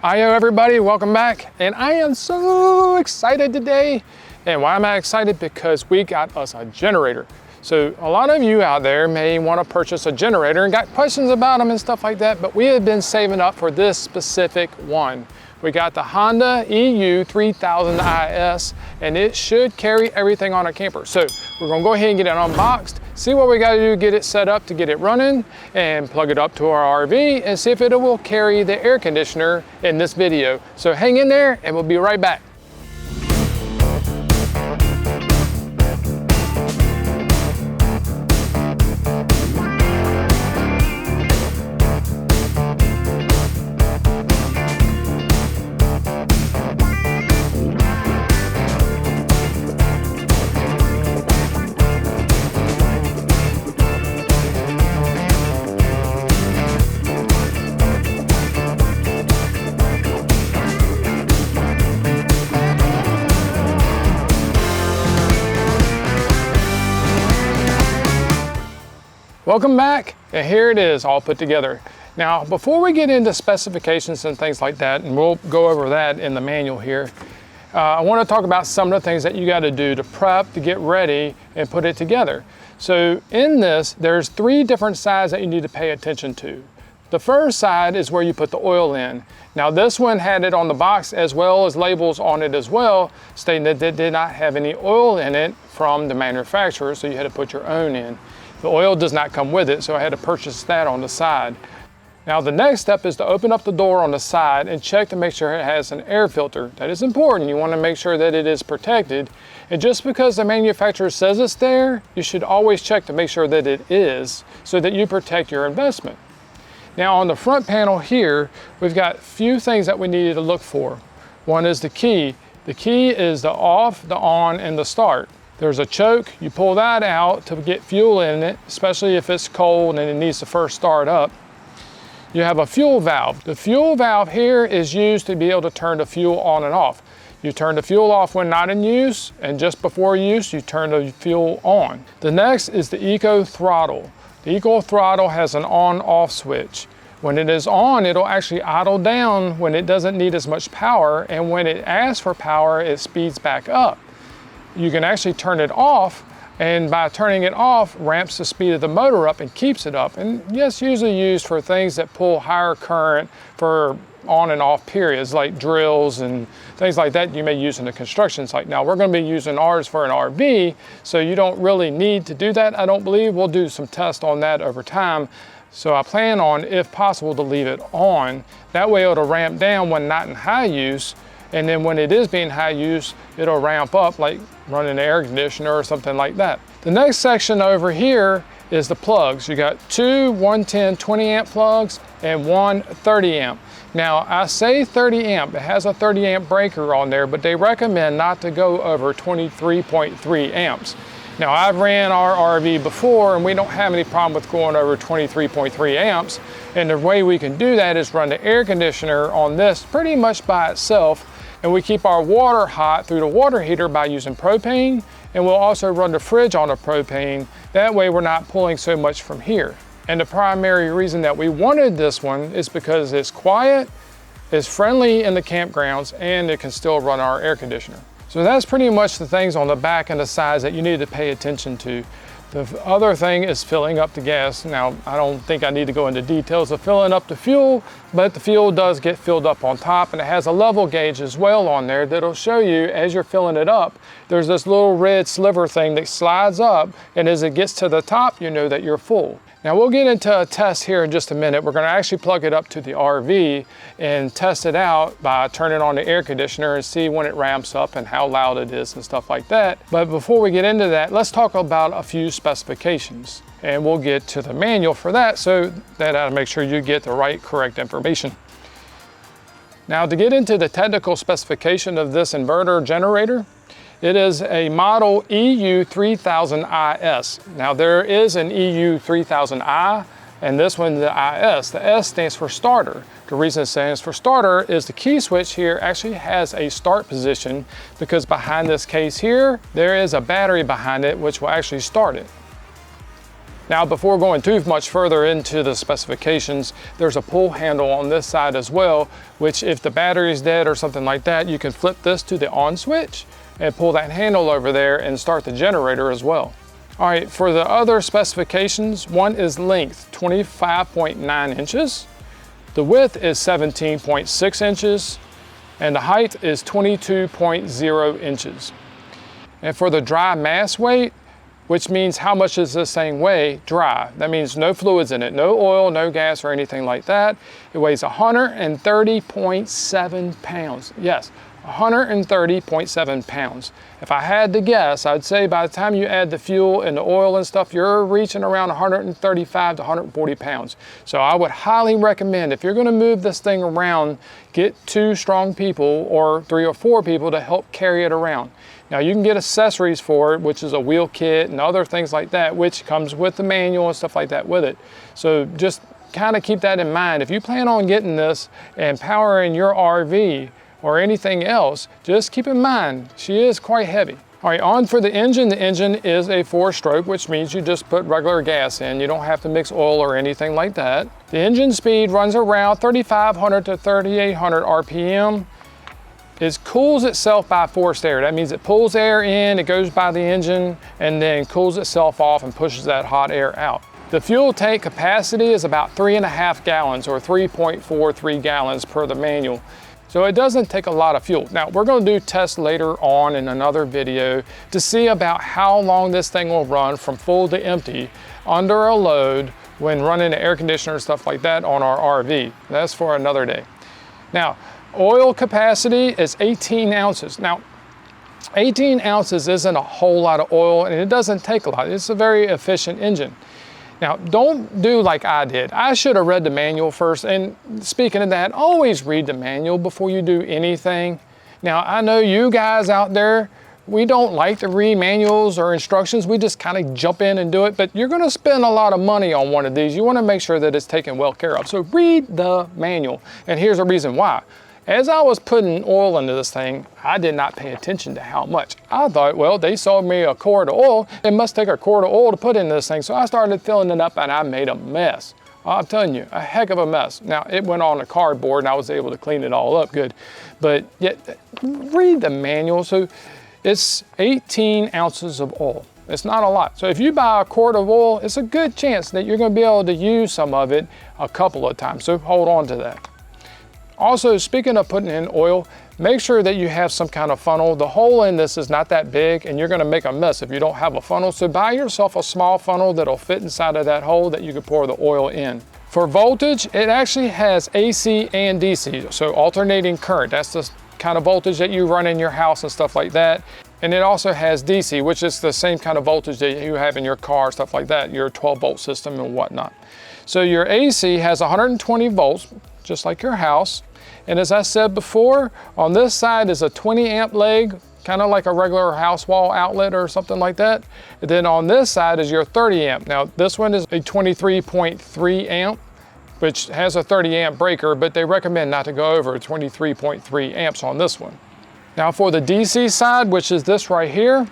Hiyo everybody, welcome back. And I am so excited today. And why am I excited? Because we got us a generator. So a lot of you out there may want to purchase a generator and got questions about them and stuff like that, but we have been saving up for this specific one. We got the Honda EU3000is, and it should carry everything on a camper. So we're gonna go ahead and get it unboxed, see what we gotta do to get it set up to get it running, and plug it up to our RV and see if it will carry the air conditioner in this video. So hang in there and we'll be right back. Welcome back, and here it is all put together. Now, before we get into specifications and things like that, and we'll go over that in the manual here, I want to talk about some of the things that you got to do to prep, to get ready, and put it together. So in this, there's 3 different sides that you need to pay attention to. The first side is where you put the oil in. Now this one had it on the box as well as labels on it as well, stating that it did not have any oil in it from the manufacturer, so you had to put your own in. The oil does not come with it, so I had to purchase that on the side. Now the next step is to open up the door on the side and check to make sure it has an air filter. That is important. You want to make sure that it is protected. And just because the manufacturer says it's there, you should always check to make sure that it is, so that you protect your investment. Now on the front panel here, we've got a few things that we needed to look for. One is the key. The key is the off, the on, and the start. There's a choke, you pull that out to get fuel in it, especially if it's cold and it needs to first start up. You have a fuel valve. The fuel valve here is used to be able to turn the fuel on and off. You turn the fuel off when not in use, and just before use, you turn the fuel on. The next is the Eco Throttle. The Eco Throttle has an on-off switch. When it is on, it'll actually idle down when it doesn't need as much power, and when it asks for power, it speeds back up. You can actually turn it off, and by turning it off, ramps the speed of the motor up and keeps it up. And yes, usually used for things that pull higher current for on and off periods, like drills and things like that you may use in the construction site. Now we're going to be using ours for an RV, so you don't really need to do that, I don't believe. We'll do some tests on that over time. So I plan on, if possible, to leave it on. That way it'll ramp down when not in high use, and then when it is being high use, it'll ramp up like running an air conditioner or something like that. The next section over here is the plugs. You got 2 110 20 amp plugs and 1 30 amp. Now I say 30 amp, it has a 30 amp breaker on there, but they recommend not to go over 23.3 amps. Now I've ran our RV before and we don't have any problem with going over 23.3 amps. And the way we can do that is run the air conditioner on this pretty much by itself. And we keep our water hot through the water heater by using propane. And we'll also run the fridge on the propane. That way we're not pulling so much from here. And the primary reason that we wanted this one is because it's quiet, it's friendly in the campgrounds, and it can still run our air conditioner. So that's pretty much the things on the back and the sides that you need to pay attention to. The other thing is filling up the gas. Now, I don't think I need to go into details of filling up the fuel, but the fuel does get filled up on top, and it has a level gauge as well on there that'll show you as you're filling it up. There's this little red sliver thing that slides up, and as it gets to the top, you know that you're full. Now we'll get into a test here in just a minute. We're gonna actually plug it up to the RV and test it out by turning on the air conditioner and see when it ramps up and how loud it is and stuff like that. But before we get into that, let's talk about a few specifications. And we'll get to the manual for that, so that I'll make sure you get the right, correct information. Now to get into the technical specification of this inverter generator, it is a model EU3000is. Now there is an EU3000i, and this one the IS. The S stands for starter. The reason it stands for starter is the key switch here actually has a start position, because behind this case here, there is a battery behind it which will actually start it. Now, before going too much further into the specifications, there's a pull handle on this side as well, which if the battery is dead or something like that, you can flip this to the on switch and pull that handle over there and start the generator as well. All right, for the other specifications, one is length, 25.9 inches. The width is 17.6 inches, and the height is 22.0 inches. And for the dry mass weight, which means how much does this thing weigh dry? That means no fluids in it, no oil, no gas or anything like that. It weighs 130.7 pounds. Yes, 130.7 pounds. If I had to guess, I'd say by the time you add the fuel and the oil and stuff, you're reaching around 135 to 140 pounds. So I would highly recommend, if you're gonna move this thing around, get 2 strong people or 3 or 4 people to help carry it around. Now you can get accessories for it, which is a wheel kit and other things like that, which comes with the manual and stuff like that with it. So just kind of keep that in mind. If you plan on getting this and powering your RV or anything else, just keep in mind, she is quite heavy. All right, on for the engine. The engine is a 4-stroke, which means you just put regular gas in. You don't have to mix oil or anything like that. The engine speed runs around 3,500 to 3,800 RPM. It cools itself by forced air. That means it pulls air in, it goes by the engine, and then cools itself off and pushes that hot air out. The fuel tank capacity is about 3.5 gallons or 3.43 gallons per the manual. So it doesn't take a lot of fuel. Now we're going to do tests later on in another video to see about how long this thing will run from full to empty under a load when running the air conditioner and stuff like that on our RV. That's for another day. Now, oil capacity is 18 ounces. Now, 18 ounces isn't a whole lot of oil and it doesn't take a lot. It's a very efficient engine. Now, don't do like I did. I should have read the manual first. And speaking of that, always read the manual before you do anything. Now, I know you guys out there, we don't like to read manuals or instructions. We just kind of jump in and do it. But you're going to spend a lot of money on one of these. You want to make sure that it's taken well care of. So read the manual. And here's the reason why. As I was putting oil into this thing, I did not pay attention to how much. I thought, well, they sold me a quart of oil. It must take a quart of oil to put in this thing. So I started filling it up and I made a mess. I'm telling you, a heck of a mess. Now, it went on a cardboard and I was able to clean it all up good. But yet, read the manual. So it's 18 ounces of oil. It's not a lot. So if you buy a quart of oil, it's a good chance that you're going to be able to use some of it a couple of times. So hold on to that. Also, speaking of putting in oil, make sure that you have some kind of funnel. The hole in this is not that big and you're gonna make a mess if you don't have a funnel. So buy yourself a small funnel that'll fit inside of that hole that you can pour the oil in. For voltage, it actually has AC and DC, so alternating current. That's the kind of voltage that you run in your house and stuff like that. And it also has DC, which is the same kind of voltage that you have in your car, stuff like that, your 12-volt system and whatnot. So your AC has 120 volts, just like your house. And as I said before, on this side is a 20 amp leg, kind of like a regular house wall outlet or something like that. And then on this side is your 30 amp. Now this one is a 23.3 amp, which has a 30 amp breaker, but they recommend not to go over 23.3 amps on this one. Now for the DC side, which is this right here,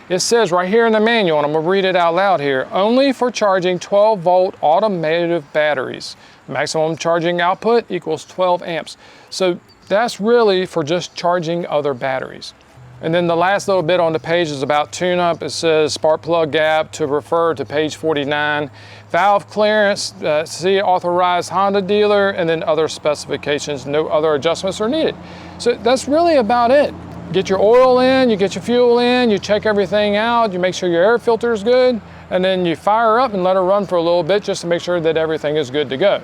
it says right here in the manual, and I'm gonna read it out loud here, only for charging 12 volt automotive batteries. Maximum charging output equals 12 amps. So that's really for just charging other batteries. And then the last little bit on the page is about tune-up. It says spark plug gap to refer to page 49. Valve clearance, see authorized Honda dealer, and then other specifications. No other adjustments are needed. So that's really about it. Get your oil in, you get your fuel in, you check everything out, you make sure your air filter is good, and then you fire up and let her run for a little bit just to make sure that everything is good to go.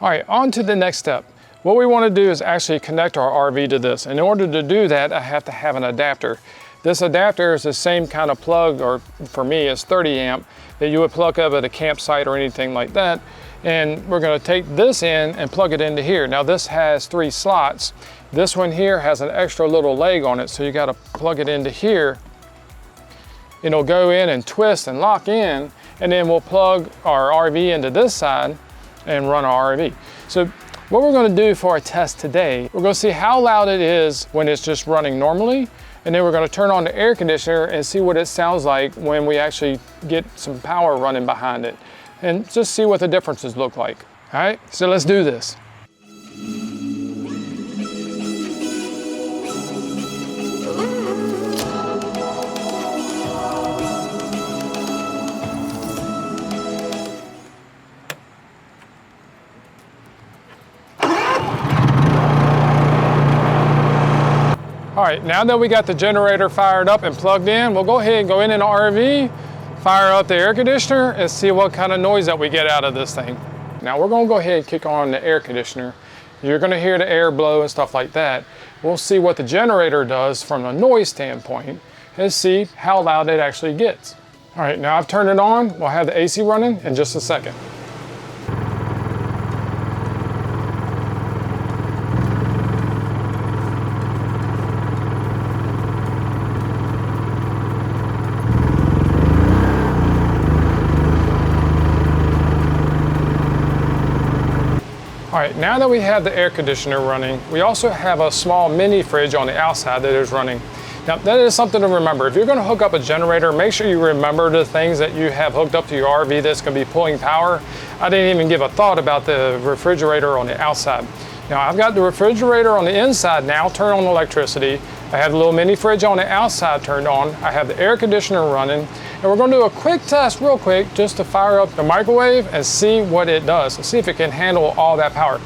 All right, on to the next step. What we want to do is actually connect our RV to this. In order to do that, I have to have an adapter. This adapter is the same kind of plug, or for me, it's 30 amp, that you would plug up at a campsite or anything like that. And we're going to take this in and plug it into here. Now this has 3 slots. This one here has an extra little leg on it, so you got to plug it into here. It'll go in and twist and lock in, and then we'll plug our RV into this side and run our RV. So what we're going to do for our test today, we're going to see how loud it is when it's just running normally, and then we're going to turn on the air conditioner and see what it sounds like when we actually get some power running behind it, and just see what the differences look like. All right, so let's do this. All right, now that we got the generator fired up and plugged in, we'll go ahead and go in the RV, fire up the air conditioner, and see what kind of noise that we get out of this thing. Now we're gonna go ahead and kick on the air conditioner. You're gonna hear the air blow and stuff like that. We'll see what the generator does from a noise standpoint and see how loud it actually gets. All right, now I've turned it on. We'll have the AC running in just a second. All right, now that we have the air conditioner running, we also have a small mini fridge on the outside that is running. Now, that is something to remember. If you're gonna hook up a generator, make sure you remember the things that you have hooked up to your RV that's gonna be pulling power. I didn't even give a thought about the refrigerator on the outside. Now, I've got the refrigerator on the inside now turned on electricity. I have the little mini fridge on the outside turned on. I have the air conditioner running. And we're gonna do a quick test real quick just to fire up the microwave and see what it does, and see if it can handle all that power.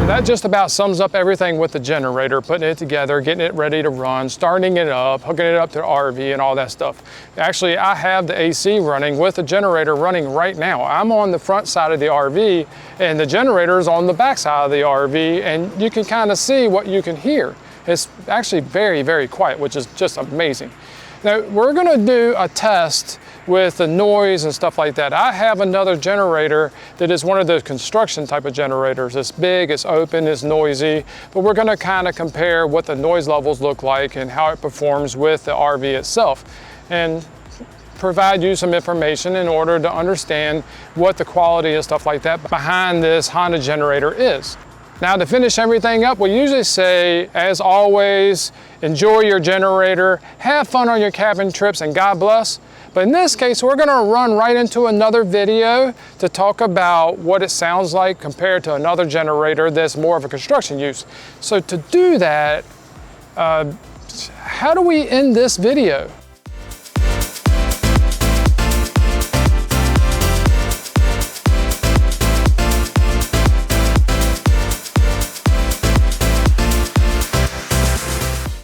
That just about sums up everything with the generator, putting it together, getting it ready to run, starting it up, hooking it up to the RV and all that stuff. Actually, I have the AC running with the generator running right now. I'm on the front side of the RV and the generator is on the back side of the RV, and you can kind of see what you can hear. It's actually very, very quiet, which is just amazing. Now, we're gonna do a test with the noise and stuff like that. I have another generator that is one of the construction type of generators. It's big, it's open, it's noisy, but we're gonna kind of compare what the noise levels look like and how it performs with the RV itself, and provide you some information in order to understand what the quality and stuff like that behind this Honda generator is. Now, to finish everything up, we usually say, as always, enjoy your generator, have fun on your cabin trips, and God bless. But in this case, we're gonna run right into another video to talk about what it sounds like compared to another generator that's more of a construction use. So to do that, how do we end this video?